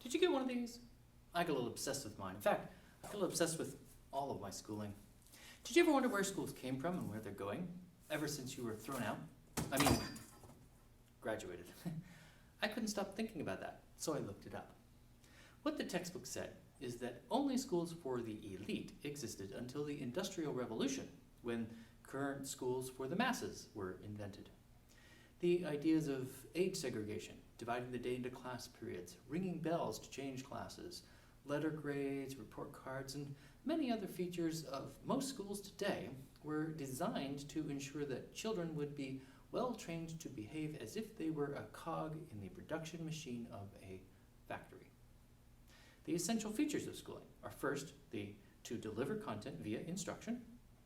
Did you get one of these? I got a little obsessed with mine. In fact, I got a little obsessed with all of my schooling. Did you ever wonder where schools came from and where they're going? Ever since you were thrown out? I mean, graduated. I couldn't stop thinking about that, so I looked it up. What the textbook said is that only schools for the elite existed until the Industrial Revolution, when current schools for the masses were invented. The ideas of age segregation, dividing the day into class periods, ringing bells to change classes, letter grades, report cards, and many other features of most schools today were designed to ensure that children would be well trained to behave as if they were a cog in the production machine of a factory. The essential features of schooling are first, to deliver content via instruction,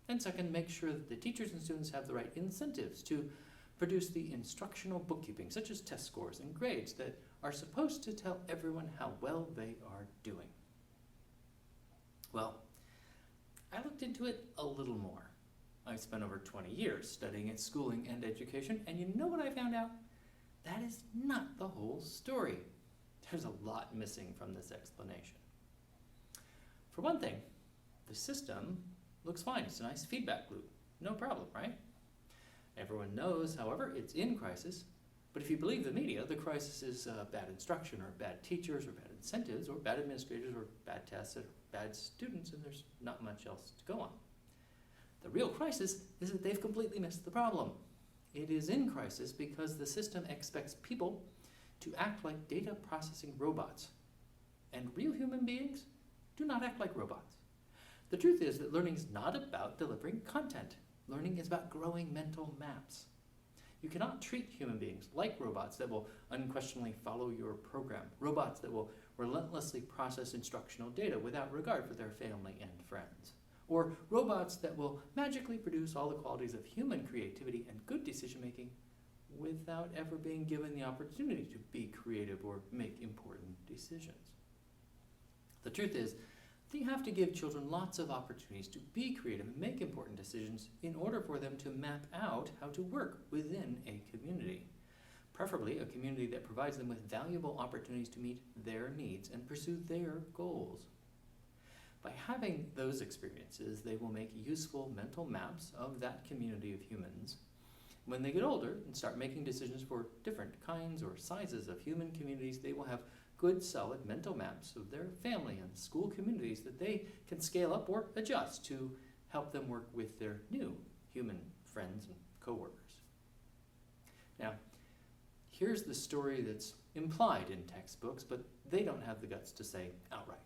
and second, make sure that the teachers and students have the right incentives to produce the instructional bookkeeping, such as test scores and grades that are supposed to tell everyone how well they are doing. Well, I looked into it a little more. I spent over 20 years studying schooling and education, and you know what I found out? That is not the whole story. There's a lot missing from this explanation. For one thing, the system looks fine. It's a nice feedback loop. No problem, right? Everyone knows, however, it's in crisis. But if you believe the media, the crisis is bad instruction, or bad teachers, or bad incentives, or bad administrators, or bad tests, or bad students, and there's not much else to go on. The real crisis is that they've completely missed the problem. It is in crisis because the system expects people to act like data processing robots. And real human beings do not act like robots. The truth is that learning is not about delivering content. Learning is about growing mental maps. You cannot treat human beings like robots that will unquestionably follow your program, robots that will relentlessly process instructional data without regard for their family and friends, or robots that will magically produce all the qualities of human creativity and good decision-making without ever being given the opportunity to be creative or make important decisions. The truth is, you have to give children lots of opportunities to be creative and make important decisions in order for them to map out how to work within a community. Preferably a community that provides them with valuable opportunities to meet their needs and pursue their goals. By having those experiences, they will make useful mental maps of that community of humans. When they get older and start making decisions for different kinds or sizes of human communities, they will have good, solid mental maps of their family and school communities that they can scale up or adjust to help them work with their new human friends and coworkers. Now, here's the story that's implied in textbooks, but they don't have the guts to say outright.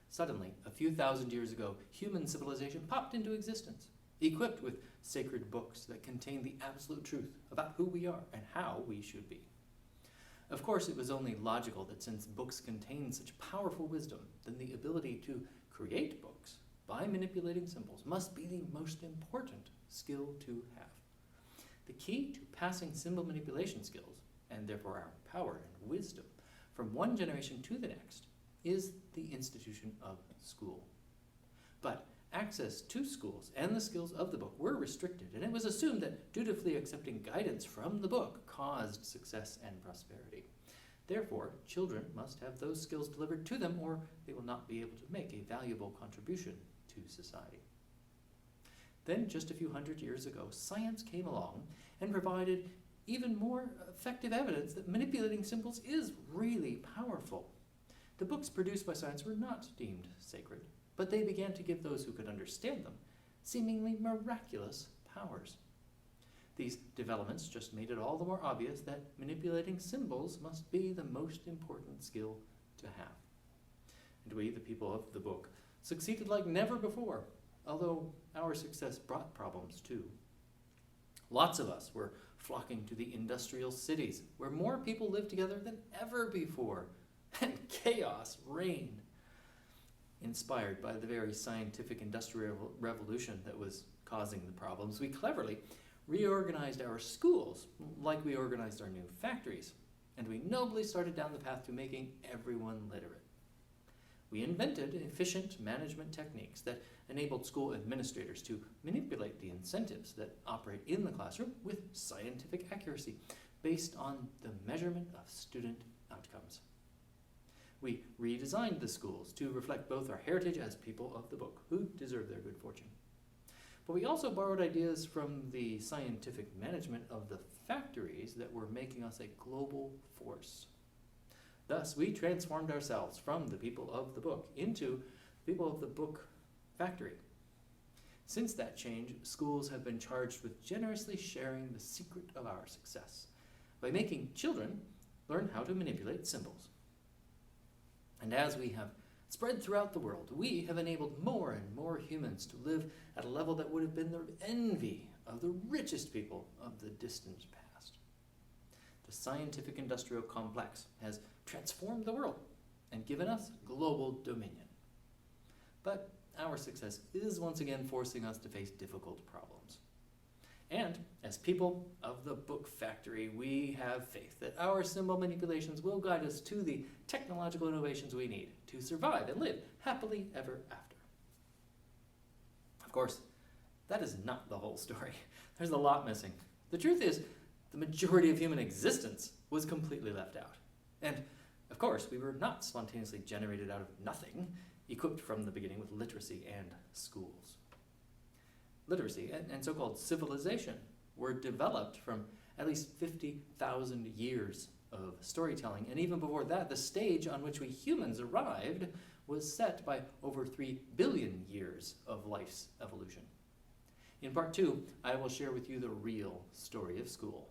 Suddenly, a few thousand years ago, human civilization popped into existence, equipped with sacred books that contain the absolute truth about who we are and how we should be. Of course, it was only logical that since books contain such powerful wisdom, then the ability to create books by manipulating symbols must be the most important skill to have. The key to passing symbol manipulation skills, and therefore our power and wisdom, from one generation to the next, is the institution of school. But access to schools and the skills of the book were restricted, and it was assumed that dutifully accepting guidance from the book caused success and prosperity. Therefore, children must have those skills delivered to them, or they will not be able to make a valuable contribution to society. Then, just a few hundred years ago, science came along and provided even more effective evidence that manipulating symbols is really powerful. The books produced by science were not deemed sacred, but they began to give those who could understand them seemingly miraculous powers. These developments just made it all the more obvious that manipulating symbols must be the most important skill to have. And we, the people of the book, succeeded like never before, although our success brought problems too. Lots of us were flocking to the industrial cities, where more people lived together than ever before, and chaos reigned. Inspired by the very scientific industrial revolution that was causing the problems, we cleverly reorganized our schools like we organized our new factories, and we nobly started down the path to making everyone literate. We invented efficient management techniques that enabled school administrators to manipulate the incentives that operate in the classroom with scientific accuracy based on the measurement of student outcomes. We redesigned the schools to reflect both our heritage as people of the book, who deserve their good fortune. But we also borrowed ideas from the scientific management of the factories that were making us a global force. Thus, we transformed ourselves from the people of the book into people of the book factory. Since that change, schools have been charged with generously sharing the secret of our success by making children learn how to manipulate symbols. And as we have spread throughout the world, we have enabled more and more humans to live at a level that would have been the envy of the richest people of the distant past. The scientific industrial complex has transformed the world and given us global dominion. But our success is once again forcing us to face difficult problems. And as people of the book factory, we have faith that our symbol manipulations will guide us to the technological innovations we need to survive and live happily ever after. Of course, that is not the whole story. There's a lot missing. The truth is, the majority of human existence was completely left out. And, of course, we were not spontaneously generated out of nothing, equipped from the beginning with literacy and schools. Literacy and so-called civilization were developed from at least 50,000 years of storytelling. And even before that, the stage on which we humans arrived was set by over 3 billion years of life's evolution. In part 2, I will share with you the real story of school.